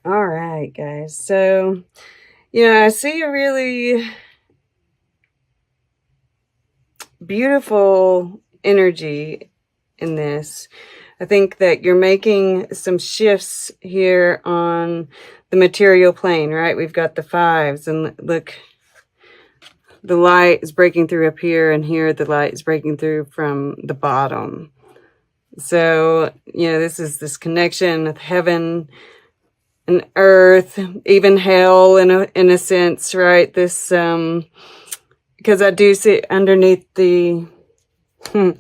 All right, guys. So, I see a really beautiful energy in this. I think that you're making some shifts here on the material plane, right? We've got the fives, and look, the light is breaking through up here, and here the light is breaking through from the bottom. So, this is this connection with heaven and earth, even hell in a sense, right? This, because I do see underneath the, I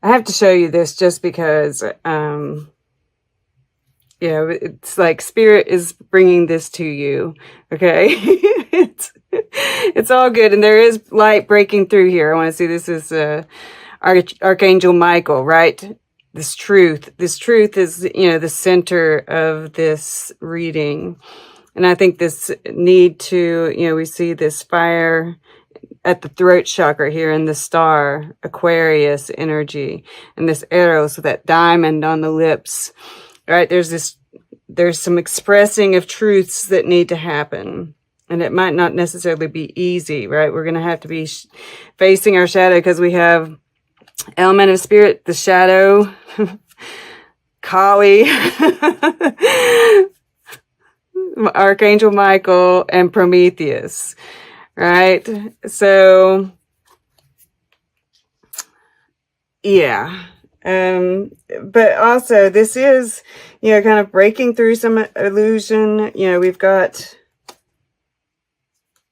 have to show you this just because, it's like spirit is bringing this to you. Okay. it's all good. And there is light breaking through here. I want to see, this is, Archangel Michael, right? This truth is, the center of this reading. And I think this need to, we see this fire at the throat chakra here in the star, Aquarius energy, and this arrow, so that diamond on the lips, right? There's some expressing of truths that need to happen. And it might not necessarily be easy, right? We're going to have to be facing our shadow, because we have element of spirit, the shadow, Kali, Archangel Michael, and Prometheus, right? So, yeah. But also this is, kind of breaking through some illusion. We've got,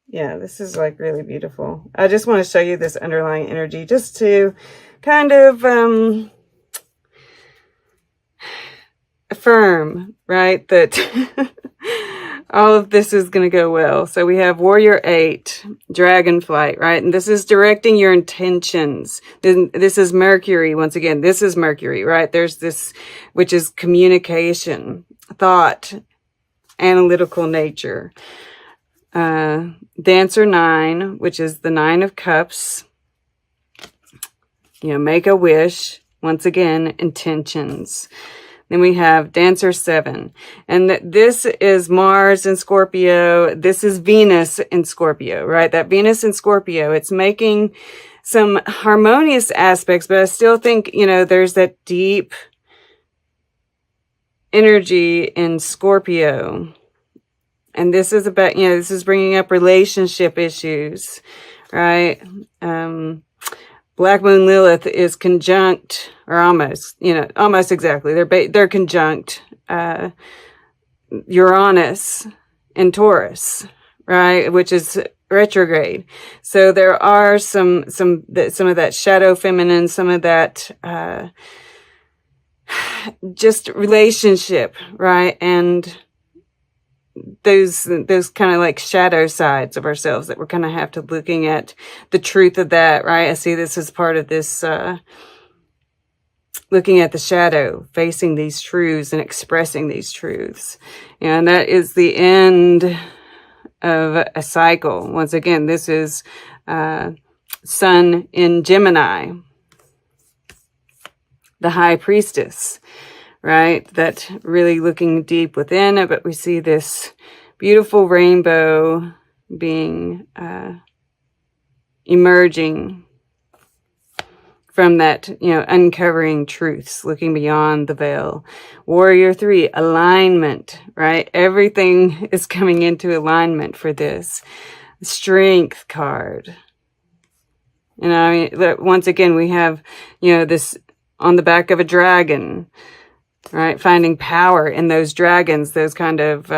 this is like really beautiful. I just want to show you this underlying energy just to kind of, affirm, right, that all of this is going to go well. So we have Warrior 8, Dragonflight, right? And this is directing your intentions. This is Mercury. Once again, this is Mercury, right? There's this, which is communication, thought, analytical nature. Dancer 9, which is the 9 of Cups. Make a wish. Once again, intentions. Then we have Dancer 7. And this is Mars in Scorpio. This is Venus in Scorpio, right? That Venus in Scorpio, it's making some harmonious aspects, but I still think, there's that deep energy in Scorpio. And this is about, this is bringing up relationship issues, right? Black Moon Lilith is conjunct, or almost, almost exactly. They're conjunct, Uranus and Taurus, right? Which is retrograde. So there are some of that shadow feminine, some of that, just relationship, right? And those kind of like shadow sides of ourselves that we're kind of have to looking at the truth of that, right? I see this as part of this, looking at the shadow, facing these truths and expressing these truths. And that is the end of a cycle. Once again, this is, Sun in Gemini, the High Priestess, right? That really looking deep within it, but we see this beautiful rainbow being, emerging from that, uncovering truths, looking beyond the veil. Warrior 3, alignment, right? Everything is coming into alignment for this. Strength card. Once again, we have, this on the back of a dragon, right? Finding power in those dragons, those kind of,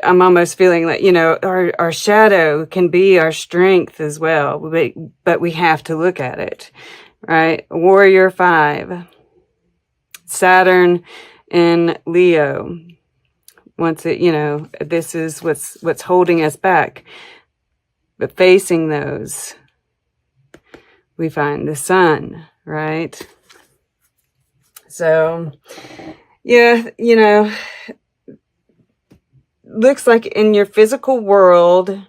I'm almost feeling like, our shadow can be our strength as well, but we have to look at it, right? Warrior 5, Saturn in Leo. Once it, this is what's holding us back. But facing those, we find the sun, right? So, yeah, looks like in your physical world,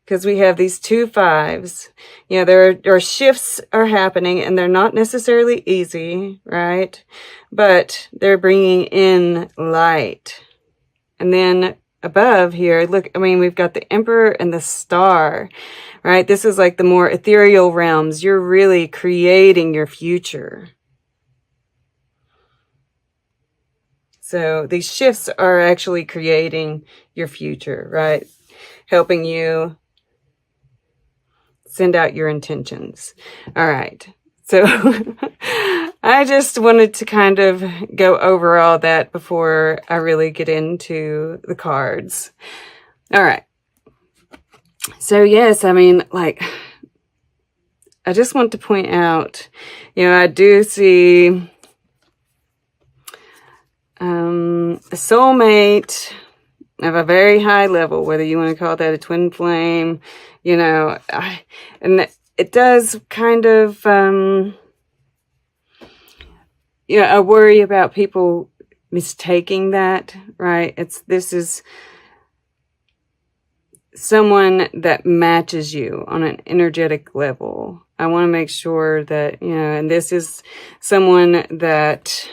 because we have these 2 5s, there are shifts are happening, and they're not necessarily easy, right? But they're bringing in light. And then above here, look, I mean, we've got the Emperor and the Star, right? This is like the more ethereal realms. You're really creating your future. So these shifts are actually creating your future, right? Helping you send out your intentions. All right. So I just wanted to kind of go over all that before I really get into the cards. All right. So yes, I mean, like, I just want to point out, you know, I do see a soulmate of a very high level, whether you want to call that a twin flame, you know, and it does kind of, you know, I worry about people mistaking that, right? This is someone that matches you on an energetic level. I want to make sure that, you know, and this is someone that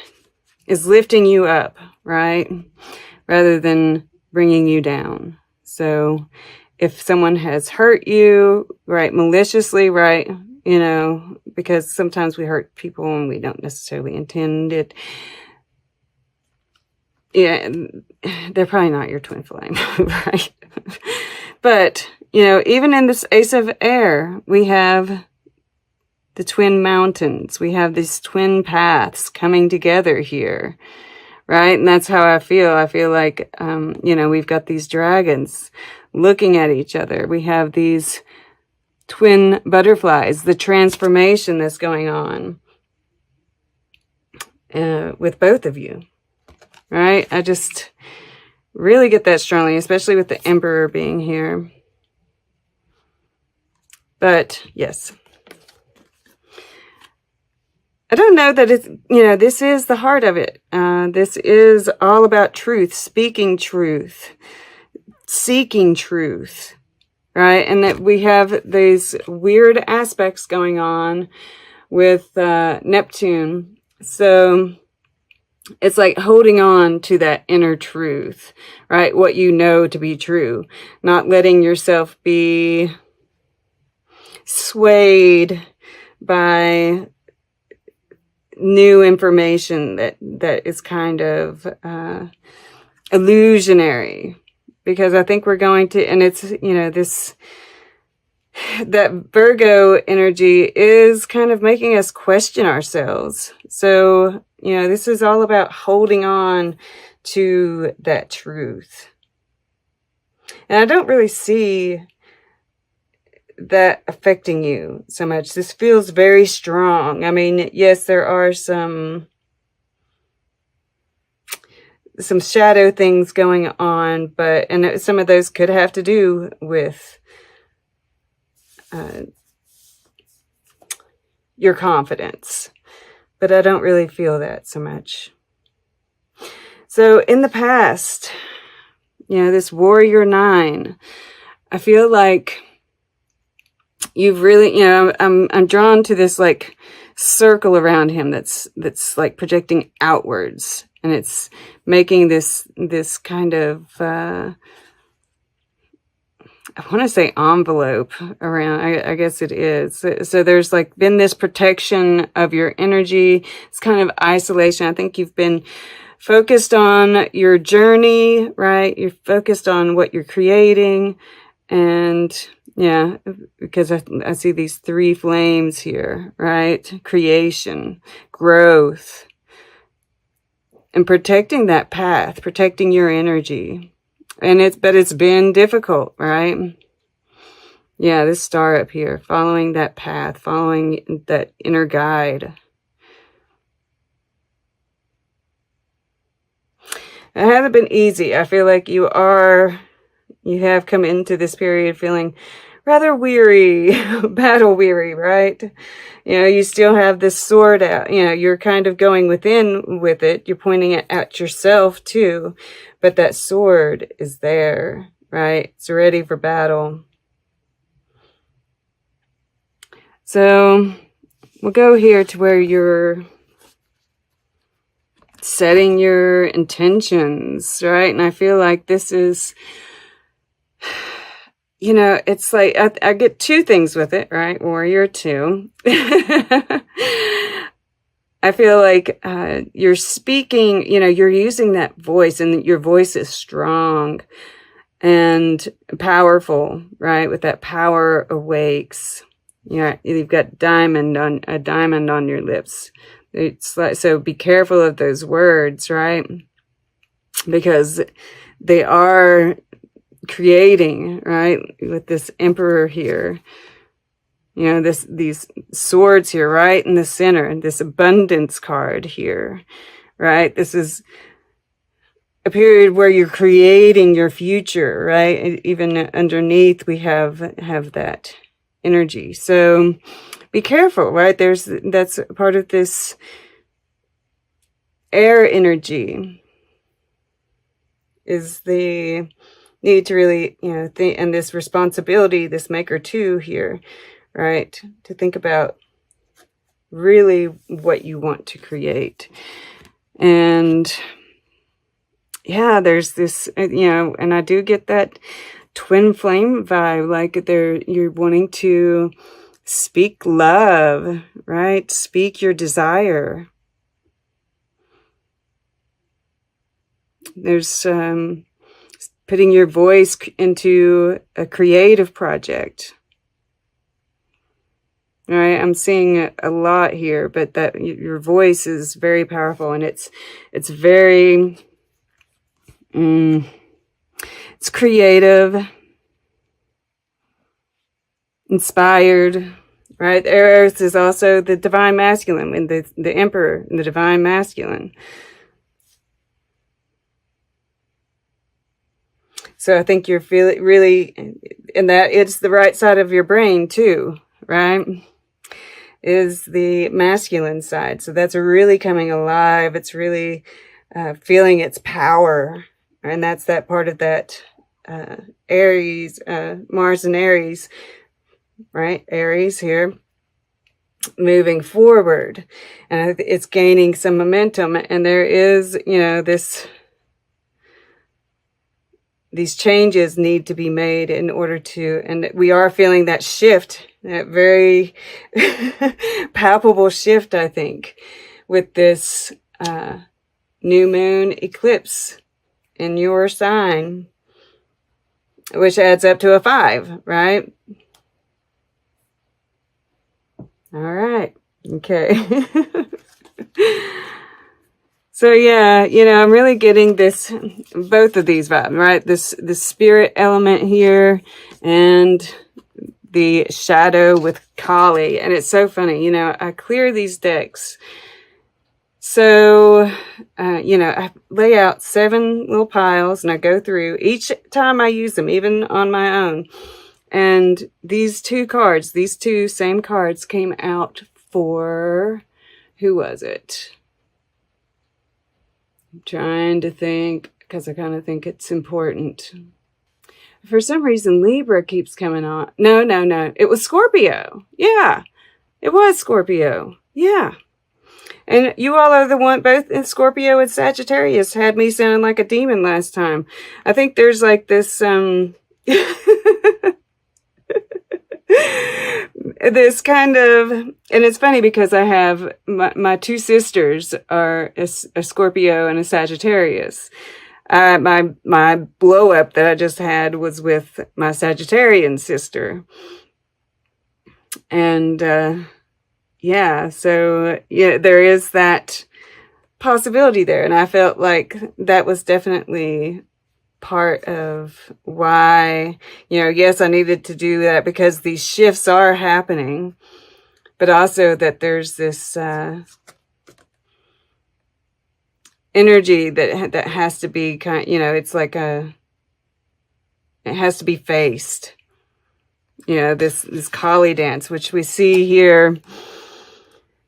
is lifting you up, right? Rather than bringing you down. So if someone has hurt you, right, maliciously, right, you know, because sometimes we hurt people and we don't necessarily intend it. Yeah, they're probably not your twin flame, right? But, you know, even in this Ace of Air, we have the twin mountains. We have these twin paths coming together here, right? And that's how I feel. I feel like, you know, we've got these dragons looking at each other. We have these twin butterflies, the transformation that's going on with both of you, right? I just really get that strongly, especially with the Emperor being here. But yes, I don't know that it's, you know, this is the heart of it. This is all about truth, speaking truth, seeking truth, right? And that we have these weird aspects going on with Neptune. So it's like holding on to that inner truth, right? What you know to be true, not letting yourself be swayed by new information that is kind of illusionary, because I think we're going to, and it's, you know, that Virgo energy is kind of making us question ourselves. So, you know, this is all about holding on to that truth. And I don't really see that affecting you so much. This feels very strong. I mean, yes, there are some shadow things going on, but, and some of those could have to do with your confidence, but I don't really feel that so much. So in the past, you know, this Warrior 9, I feel like you've really, you know, I'm drawn to this like circle around him that's like projecting outwards, and it's making this kind of I want to say envelope around, I guess it is. So there's like been this protection of your energy. It's kind of isolation. I think you've been focused on your journey, right? You're focused on what you're creating. And yeah, because I see these 3 flames here, right? Creation, growth, and protecting that path, protecting your energy. But it's been difficult, right? Yeah, this star up here, following that path, following that inner guide. It hasn't been easy. I feel like you have come into this period feeling rather weary, battle weary, right? You know, you still have this sword out. You know, you're kind of going within with it. You're pointing it at yourself too. But that sword is there, right? It's ready for battle. So we'll go here to where you're setting your intentions, right? And I feel like this is, you know, it's like I get two things with it, right? Warrior 2. I feel like you're speaking, you know, you're using that voice, and your voice is strong and powerful, right? With that power awakes. You know, you've got a diamond on your lips. It's like, so be careful of those words, right? Because they are creating, right? With this Emperor here. You know, these swords here, right in the center, and this abundance card here, right? This is a period where you're creating your future, right? Even underneath, we have that energy. So be careful, right? That's part of this air energy, is the need to really, you know, think, and this responsibility, this maker 2 here, right? To think about really what you want to create. And yeah, there's this, you know, and I do get that twin flame vibe, like you're wanting to speak love, right? Speak your desire. There's putting your voice into a creative project. All right, I'm seeing a lot here, but that your voice is very powerful, and it's very it's creative, inspired, right? Earth is also the divine masculine, and the Emperor, and the divine masculine. So I think you're feeling really, and that it's the right side of your brain too, right? Is the masculine side. So that's really coming alive. It's really feeling its power. And that's that part of that Aries, Mars and Aries, right? Aries here, moving forward. And it's gaining some momentum. And there is, you know, these changes need to be made in order to, and we are feeling that shift, that very palpable shift, I think, with this new moon eclipse in your sign, which adds up to a 5, right? All right. Okay. So yeah, you know, I'm really getting both of these vibes, right? This spirit element here, and the shadow with Kali. And it's so funny, you know, I clear these decks. So, you know, I lay out 7 little piles, and I go through each time I use them, even on my own. And these two same cards came out for, who was it? I'm trying to think, because I kind of think it's important. For some reason, Libra keeps coming on. No. It was Scorpio. Yeah, it was Scorpio. Yeah. And you all are the one, both in Scorpio and Sagittarius had me sounding like a demon last time. I think there's like this, this kind of, and it's funny because I have my 2 sisters are a Scorpio and a Sagittarius. My blow up that I just had was with my Sagittarian sister. And, yeah, so yeah, there is that possibility there. And I felt like that was definitely part of why, you know, yes, I needed to do that because these shifts are happening, but also that there's this energy that has to be you know, it's like it has to be faced. You know, this Kali dance, which we see here.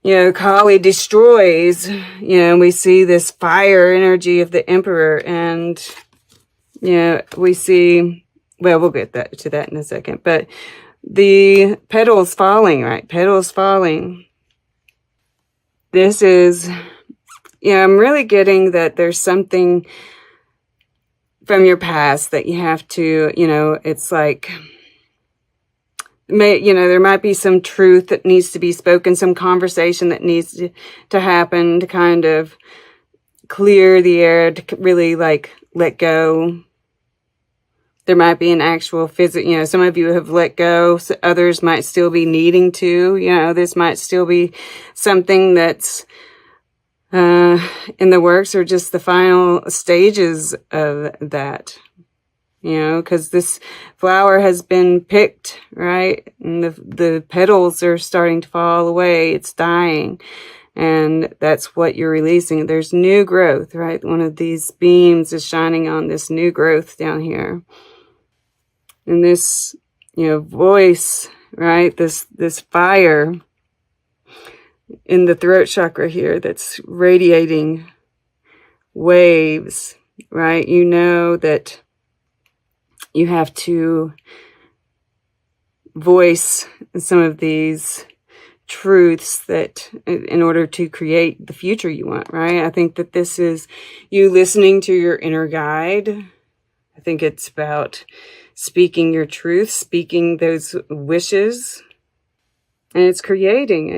You know, Kali destroys, you know, and we see this fire energy of the Emperor, and you know, we see, well, we'll get to that in a second, but the petals falling, right? Petals falling. This is, yeah, I'm really getting that there's something from your past that you have to, you know, it's like, there might be some truth that needs to be spoken, some conversation that needs to happen to kind of clear the air, to really like let go. There might be an actual physical, some of you have let go, so others might still be needing to, this might still be something that's in the works, or just the final stages of that, because this flower has been picked, right? And the petals are starting to fall away. It's dying. And that's what you're releasing. There's new growth, right? One of these beams is shining on this new growth down here. And this, voice, right? This fire in the throat chakra here that's radiating waves, right? You know that you have to voice some of these truths that in order to create the future you want, right? I think that this is you listening to your inner guide. I think it's about speaking your truth, speaking those wishes, and it's creating,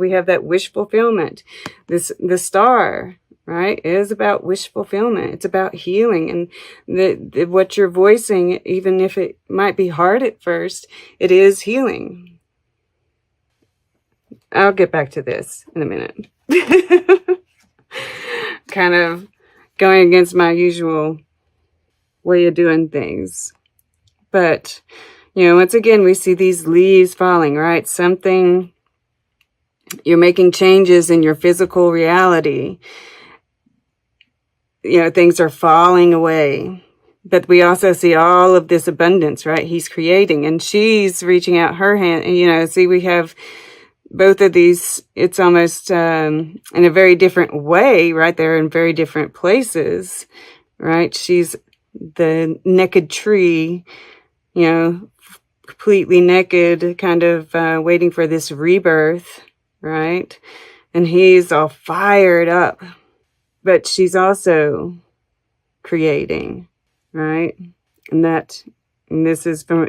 we have that wish fulfillment. The star, right, is about wish fulfillment. It's about healing, and what you're voicing, even if it might be hard at first, it is healing. I'll get back to this in a minute. Kind of going against my usual way of doing things. But, once again, we see these leaves falling, right? Something, you're making changes in your physical reality. Things are falling away. But we also see all of this abundance, right? He's creating, and she's reaching out her hand. And, see, we have both of these, it's almost in a very different way, right? They're in very different places, right? She's the naked tree, completely naked, kind of waiting for this rebirth, right? And he's all fired up, but she's also creating, right? And this is from,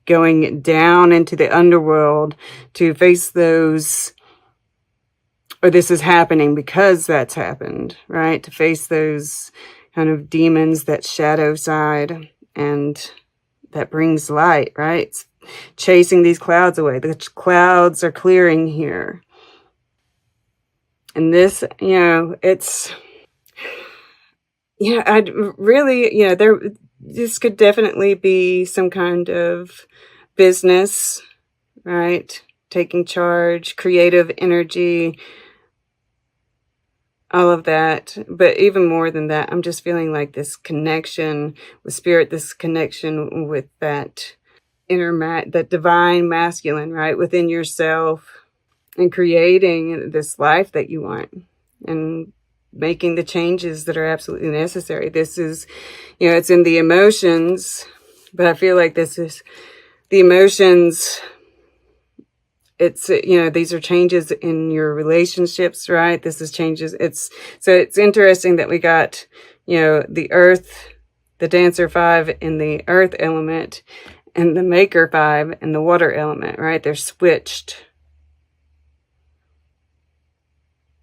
going down into the underworld to face those, or this is happening because that's happened, right? To face those kind of demons, that shadow side, and that brings light, right? It's chasing these clouds away. The clouds are clearing here. And this, it's, I'd really, this could definitely be some kind of business, right? Taking charge, creative energy, all of that. But even more than that, I'm just feeling like this connection with spirit, this connection with that that divine masculine, right? Within yourself, and creating this life that you want, and making the changes that are absolutely necessary. This is, it's in the emotions, but I feel like this is the emotions. It's, these are changes in your relationships, right? This is changes. So it's interesting that we got, the earth, the dancer 5 in the earth element, and the maker 5 in the water element, right? They're switched,